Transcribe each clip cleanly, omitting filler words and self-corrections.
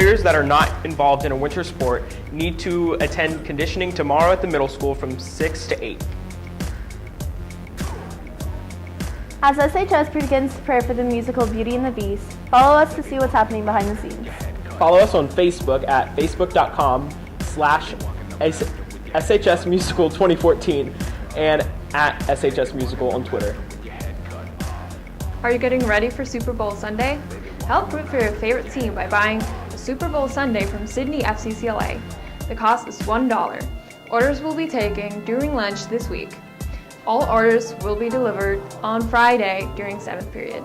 players that are not involved in a winter sport need to attend conditioning tomorrow at the middle school from 6 to 8. As SHS begins to prepare for the musical Beauty and the Beast, follow us to see what's happening behind the scenes. Follow us on Facebook at facebook.com/SHS Musical 2014 and at SHS Musical on Twitter. Are you getting ready for Super Bowl Sunday? Help root for your favorite team by buying a Super Bowl Sunday from Sydney FCCLA. The cost is $1. Orders will be taken during lunch this week. All orders will be delivered on Friday during 7th period.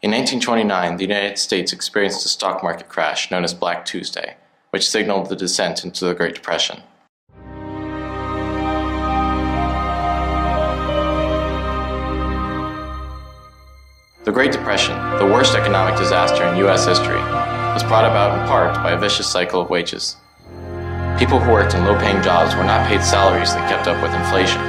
In 1929, the United States experienced a stock market crash known as Black Tuesday, which signaled the descent into the Great Depression. The Great Depression, the worst economic disaster in U.S. history, was brought about in part by a vicious cycle of wages. People who worked in low-paying jobs were not paid salaries that kept up with inflation.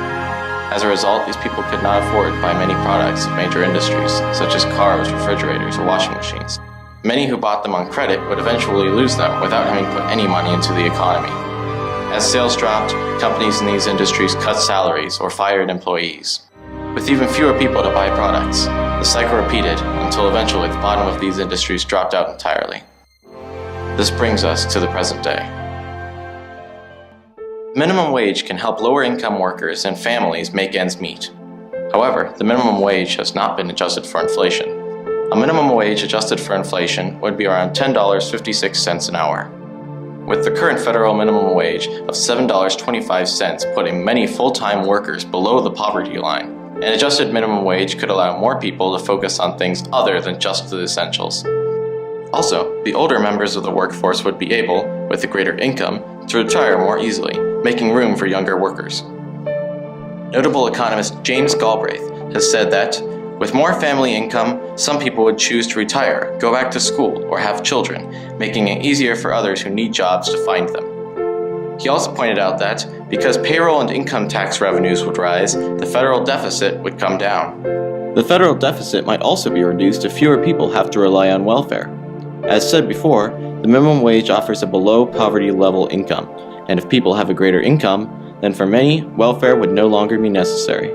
As a result, these people could not afford to buy many products of major industries, such as cars, refrigerators, or washing machines. Many who bought them on credit would eventually lose them without having put any money into the economy. As sales dropped, companies in these industries cut salaries or fired employees. With even fewer people to buy products, the cycle repeated until eventually the bottom of these industries dropped out entirely. This brings us to the present day. Minimum wage can help lower-income workers and families make ends meet. However, the minimum wage has not been adjusted for inflation. A minimum wage adjusted for inflation would be around $10.56 an hour. With the current federal minimum wage of $7.25 putting many full-time workers below the poverty line, an adjusted minimum wage could allow more people to focus on things other than just the essentials. Also, the older members of the workforce would be able, with a greater income, to retire more easily, making room for younger workers. Notable economist James Galbraith has said that, with more family income, some people would choose to retire, go back to school, or have children, making it easier for others who need jobs to find them. He also pointed out that, because payroll and income tax revenues would rise, the federal deficit would come down. The federal deficit might also be reduced if fewer people have to rely on welfare. As said before, the minimum wage offers a below poverty level income, and if people have a greater income, then for many, welfare would no longer be necessary.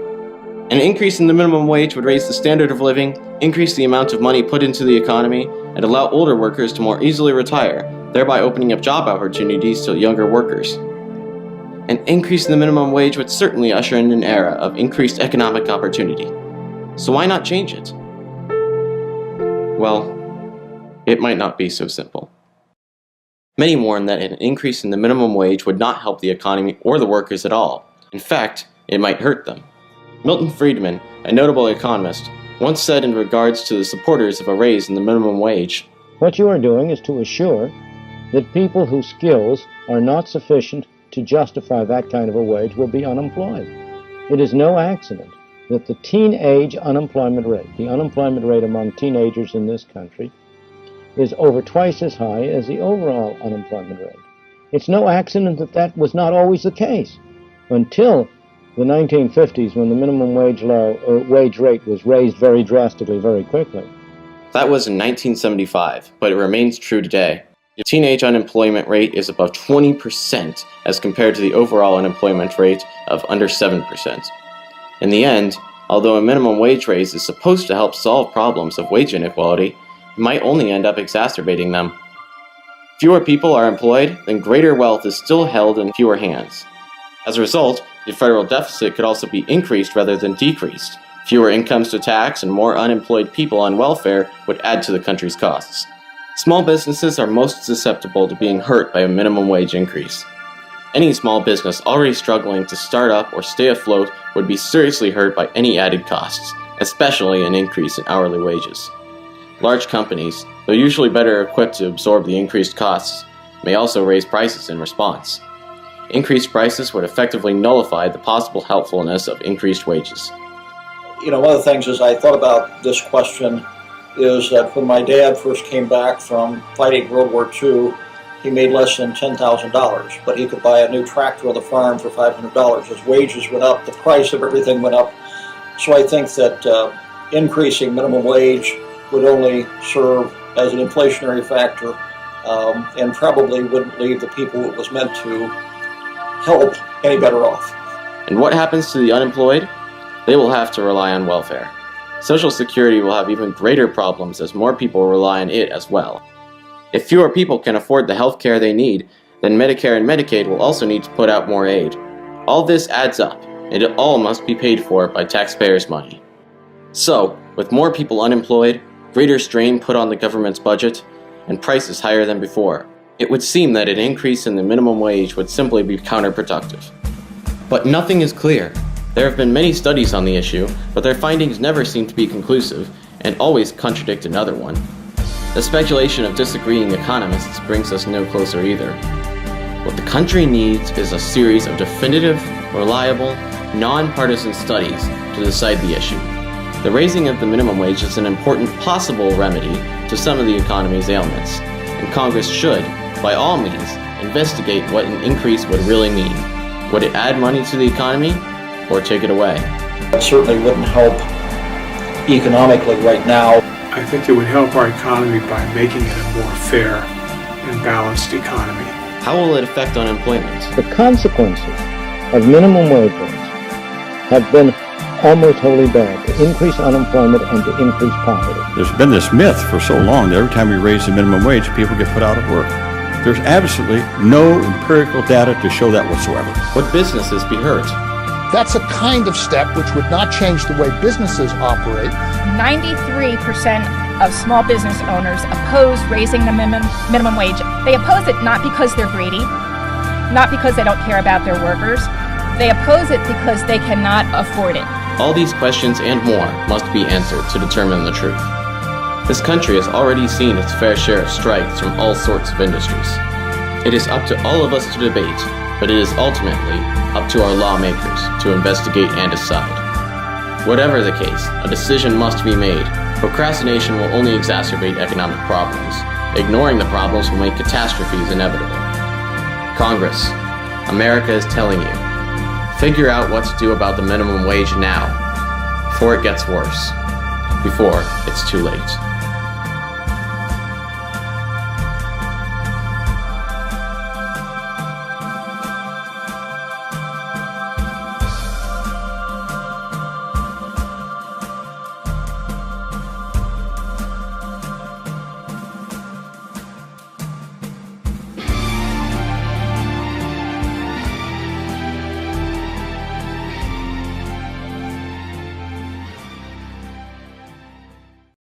An increase in the minimum wage would raise the standard of living, increase the amount of money put into the economy, and allow older workers to more easily retire, thereby opening up job opportunities to younger workers. An increase in the minimum wage would certainly usher in an era of increased economic opportunity. So why not change it? Well, it might not be so simple. Many warn that an increase in the minimum wage would not help the economy or the workers at all. In fact, it might hurt them. Milton Friedman, a notable economist, once said in regards to the supporters of a raise in the minimum wage, "What you are doing is to assure that people whose skills are not sufficient to justify that kind of a wage will be unemployed. It is no accident that the teenage unemployment rate, the unemployment rate among teenagers in this country, is over twice as high as the overall unemployment rate. It's no accident that that was not always the case until the 1950s, when the minimum wage rate was raised very drastically, very quickly." That was in 1975, but it remains true today. The teenage unemployment rate is above 20% as compared to the overall unemployment rate of under 7%. In the end, although a minimum wage raise is supposed to help solve problems of wage inequality, it might only end up exacerbating them. Fewer people are employed, then greater wealth is still held in fewer hands. As a result, the federal deficit could also be increased rather than decreased. Fewer incomes to tax and more unemployed people on welfare would add to the country's costs. Small businesses are most susceptible to being hurt by a minimum wage increase. Any small business already struggling to start up or stay afloat would be seriously hurt by any added costs, especially an increase in hourly wages. Large companies, though usually better equipped to absorb the increased costs, may also raise prices in response. Increased prices would effectively nullify the possible helpfulness of increased wages. One of the things as I thought about this question is that when my dad first came back from fighting World War II, he made less than $10,000, but he could buy a new tractor on the farm for $500. His wages went up, the price of everything went up. So I think that increasing minimum wage would only serve as an inflationary factor and probably wouldn't leave the people it was meant to help any better off. And what happens to the unemployed? They will have to rely on welfare. Social Security will have even greater problems as more people rely on it as well. If fewer people can afford the health care they need, then Medicare and Medicaid will also need to put out more aid. All this adds up, and it all must be paid for by taxpayers' money. So, with more people unemployed, greater strain put on the government's budget, and prices higher than before, it would seem that an increase in the minimum wage would simply be counterproductive. But nothing is clear. There have been many studies on the issue, but their findings never seem to be conclusive, and always contradict another one. The speculation of disagreeing economists brings us no closer either. What the country needs is a series of definitive, reliable, non-partisan studies to decide the issue. The raising of the minimum wage is an important possible remedy to some of the economy's ailments, and Congress should, by all means, investigate what an increase would really mean. Would it add money to the economy, or take it away? It certainly wouldn't help economically right now. I think it would help our economy by making it a more fair and balanced economy. How will it affect unemployment? The consequences of minimum wage rates have been almost wholly bad, to increase unemployment and to increase poverty. There's been this myth for so long that every time we raise the minimum wage, people get put out of work. There's absolutely no empirical data to show that whatsoever. Would businesses be hurt? That's a kind of step which would not change the way businesses operate. 93% of small business owners oppose raising the minimum wage. They oppose it not because they're greedy, not because they don't care about their workers. They oppose it because they cannot afford it. All these questions and more must be answered to determine the truth. This country has already seen its fair share of strikes from all sorts of industries. It is up to all of us to debate, but it is ultimately up to our lawmakers to investigate and decide. Whatever the case, a decision must be made. Procrastination will only exacerbate economic problems. Ignoring the problems will make catastrophes inevitable. Congress, America is telling you, figure out what to do about the minimum wage now, before it gets worse, before it's too late.